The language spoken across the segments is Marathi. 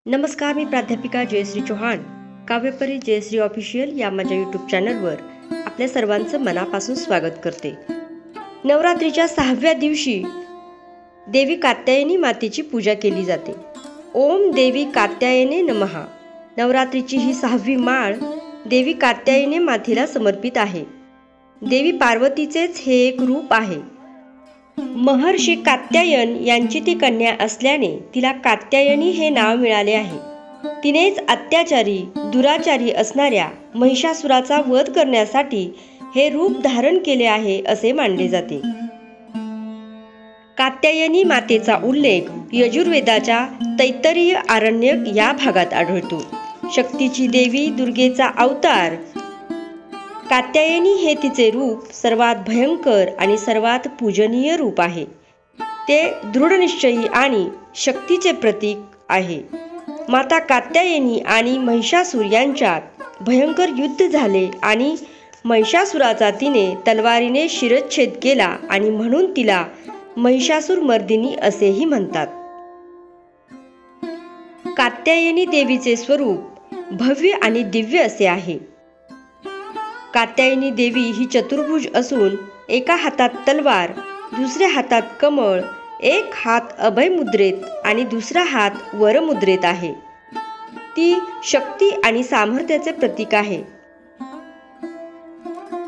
नमस्कार, मी प्राध्यापिका जयश्री चौहान. काव्यपरी जयश्री ऑफिशियल या माझ्या यूट्यूब चॅनलवर आपल्या सर्वांचं मनापासून स्वागत करते. नवरात्रीच्या 6व्या दिवशी देवी कात्यायनी मातेची पूजा केली जाते. ओम देवी कात्यायने नमः. नवरात्रीची ही 6वी माळ देवी कात्यायनी मातेला समर्पित आहे. देवी पार्वतीचेच हे एक रूप आहे. महर्षी कात्यायन यांची ती कन्या असल्याने तिला कात्यायनी हे नाव मिळाले आहे. तिनेच अत्याचारी दुराचारी असणाऱ्या महिषासुराचा वध करण्यासाठी हे रूप धारण केले आहे असे मानले जाते. कात्यायनी मातेचा उल्लेख यजुर्वेदाच्या तैत्तरीय आरण्यक या भागात आढळतो. शक्तीची देवी दुर्गेचा अवतार कात्यायनी हे तिचे रूप सर्वात भयंकर आणि सर्वात पूजनीय रूप आहे. ते दृढनिश्चयी आणि शक्तीचे प्रतीक आहे. माता कात्यायनी आणि महिषासूर यांच्यात भयंकर युद्ध झाले आणि महिषासुराचा तिने तलवारीने शिरच्छेद केला आणि म्हणून तिला महिषासूर मर्दिनी असेही म्हणतात. कात्यायनी देवीचे स्वरूप भव्य आणि दिव्य असे आहे. कात्यायनी देवी ही चतुर्भुज असून एका हातात तलवार, दुसऱ्या हातात कमळ, एक हात अभय मुद्रेत आणि दुसरा हात वर मुद्रेत आहे. ती शक्ती आणि सामर्थ्याचे प्रतीक आहे.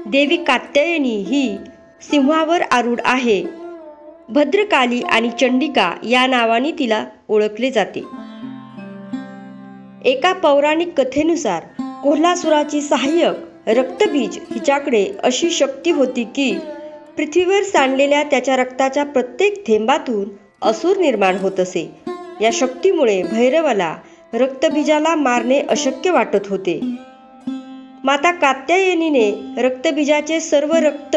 देवी कात्यायनी ही सिंहावर आरूढ आहे. भद्रकाली आणि चंडिका या नावाने तिला ओळखले जाते. एका पौराणिक कथेनुसार कोल्हासुराची सहाय्यक रक्तबीज हिच्याकडे अशी शक्ती होती की पृथ्वीवर सांडलेल्या त्याच्या रक्ताच्या प्रत्येक थेंबातून असुर निर्माण होत असे. या शक्तीमुळे भैरवाला रक्तबीजाला मारणे अशक्य वाटत होते. माता कात्यायनीने रक्तबीजाचे सर्व रक्त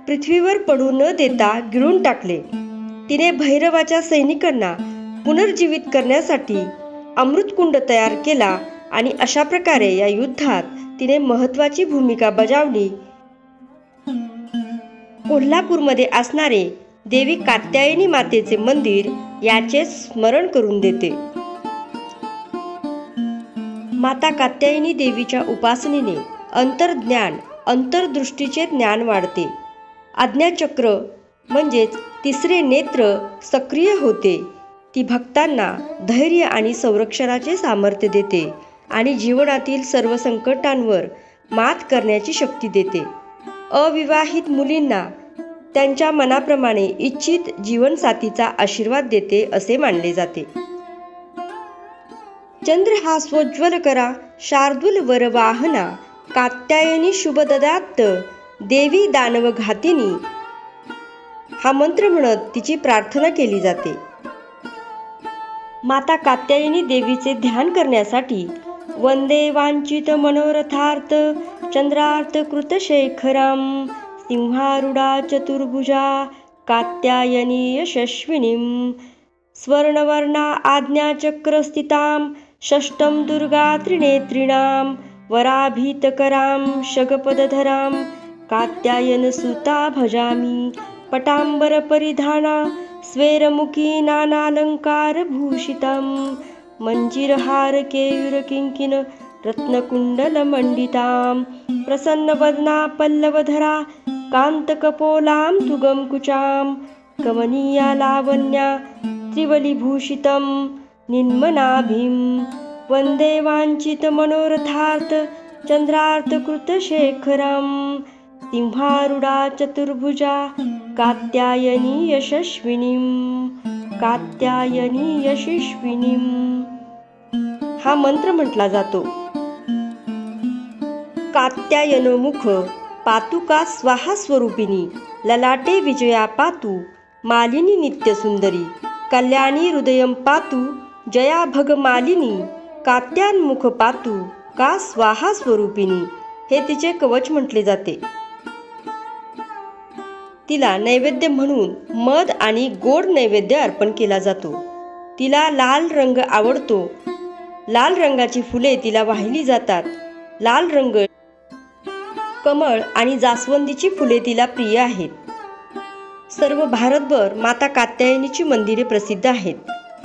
पृथ्वीवर पडू न देता गिळून टाकले. तिने भैरवाच्या सैनिकांना पुनर्जीवित करण्यासाठी अमृतकुंड तयार केला आणि अशा प्रकारे या युद्धात तिने महत्त्वाची भूमिका बजावली. कोल्हापूरमध्ये असणारे देवी कात्यायनी मातेचे मंदिर याचे स्मरण करून देते. माता कात्यायनी देवीच्या उपासनेने अंतर्ज्ञान अंतर्दृष्टीचे ज्ञान वाढते. आज्ञाचक्र म्हणजेच तिसरे नेत्र सक्रिय होते. ती भक्तांना धैर्य आणि संरक्षणाचे सामर्थ्य देते आणि जीवनातील सर्व संकटांवर मात करण्याची शक्ती देते. अविवाहित मुलींना त्यांच्या मनाप्रमाणे इच्छित जीवनसाथीचा आशीर्वाद देते असे मानले जाते. चंद्र हा स्वज्वल करा शार्दूल वरवाहना कात्यायनी शुभ ददात देवी दानव घातिनी हा मंत्र म्हणत तिची प्रार्थना केली जाते. माता कात्यायनी देवीचे ध्यान करण्यासाठी वंदे वांछित मनोरथार्थ चंद्रार्थ कृत शेखरम सिंहारूढा चतुर्भुजा कात्यायनी यशस्विनीं स्वर्णवर्णा आज्ञाचक्रस्थितां षष्ठं दुर्गा त्रिनेत्रिणां वराभीतकरां शगपदधरां कात्यायनसुता भजामि पटांबरपरिधाना स्वेरमुखी नानालंकारभूषितं मंजिरहार केयुरकिंकिन रत्नकुण्डलमण्डितां प्रसन्नवदना पल्लवधरा कान्तकपोलां तुगंकुचां कमनीया लावण्या त्रिवलिभूषितं निन्मनाभिं वन्दे वाञ्छितमनोरथार्थ चन्द्रार्धकृतशेखरं सिंहारूढा चतुर्भुजा कात्यायनी यशस्विनीं कात्यायनी यशस्विनीं हा मंत्र म्हटला जातो. कात्यायनमुख पातुका स्वाहा स्वरूपिणी ललाटे विजया पातु मालिनी नित्यसुंदरी कल्याणी हृदयं पातु जया भगमालिनी कात्यान्मुख पातु का स्वाहा स्वरूपिणी हे तिचे कवच म्हटले जाते. तिला नैवेद्य म्हणून मध आणि गोड नैवेद्य अर्पण केला जातो. तिला लाल रंग आवडतो. लाल रंगाची फुले तिला वाहिली जातात. लाल रंग, कमळ आणि जास्वंदीची फुले तिला प्रिय आहेत. सर्व भारतभर माता कात्यायनीची मंदिरे प्रसिद्ध आहेत.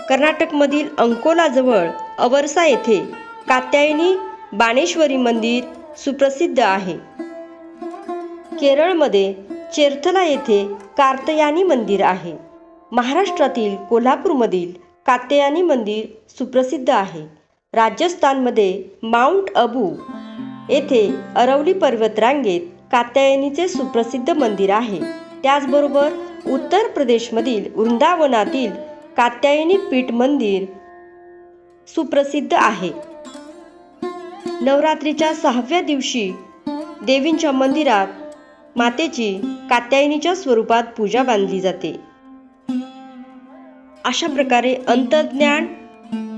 कर्नाटकमधील अंकोलाजवळ अवर्सा येथे कात्यायनी बाणेश्वरी मंदिर सुप्रसिद्ध आहे. केरळमध्ये चेर्थला येथे कार्तयानी मंदिर आहे. महाराष्ट्रातील कोल्हापूरमधील कात्यायनी मंदिर सुप्रसिद्ध आहे. राजस्थानमध्ये माउंट अबू येथे अरवली पर्वतरांगेत कात्यायनीचे सुप्रसिद्ध मंदिर आहे. त्याचबरोबर उत्तर प्रदेशमधील वृंदावनातील कात्यायनी पीठ मंदिर सुप्रसिद्ध आहे. नवरात्रीच्या 6व्या दिवशी देवींच्या मंदिरात मातेची कात्यायनीच्या स्वरूपात पूजा बांधली जाते. अशा प्रकारे अंतर्ज्ञान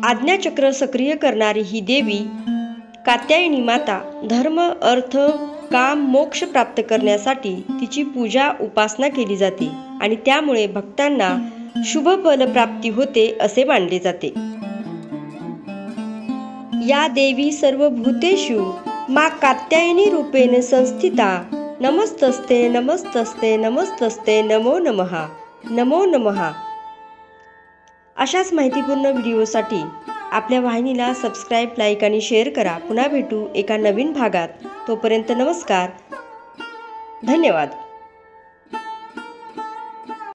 आज्ञाचक्र सक्रिय करणारी ही देवी कात्यायनी माता धर्म, अर्थ, काम, मोक्ष प्राप्त करण्यासाठी तिची पूजा उपासना केली जाते आणि त्यामुळे भक्तांना शुभ फल प्राप्ती होते असे मानले जाते. या देवी सर्वभूतेषु मा कात्यायनी रूपेण संस्थिता नमस्तस्ते नमस्तस्ते नमस्तस्ते नमो नमः नमो नमः. अशाच माहितीपूर्ण व्हिडिओसाठी आपल्या वाहिनीला सबस्क्राईब, लाईक आणि शेअर करा. पुन्हा भेटू एका नवीन भागात. तोपर्यंत नमस्कार. धन्यवाद.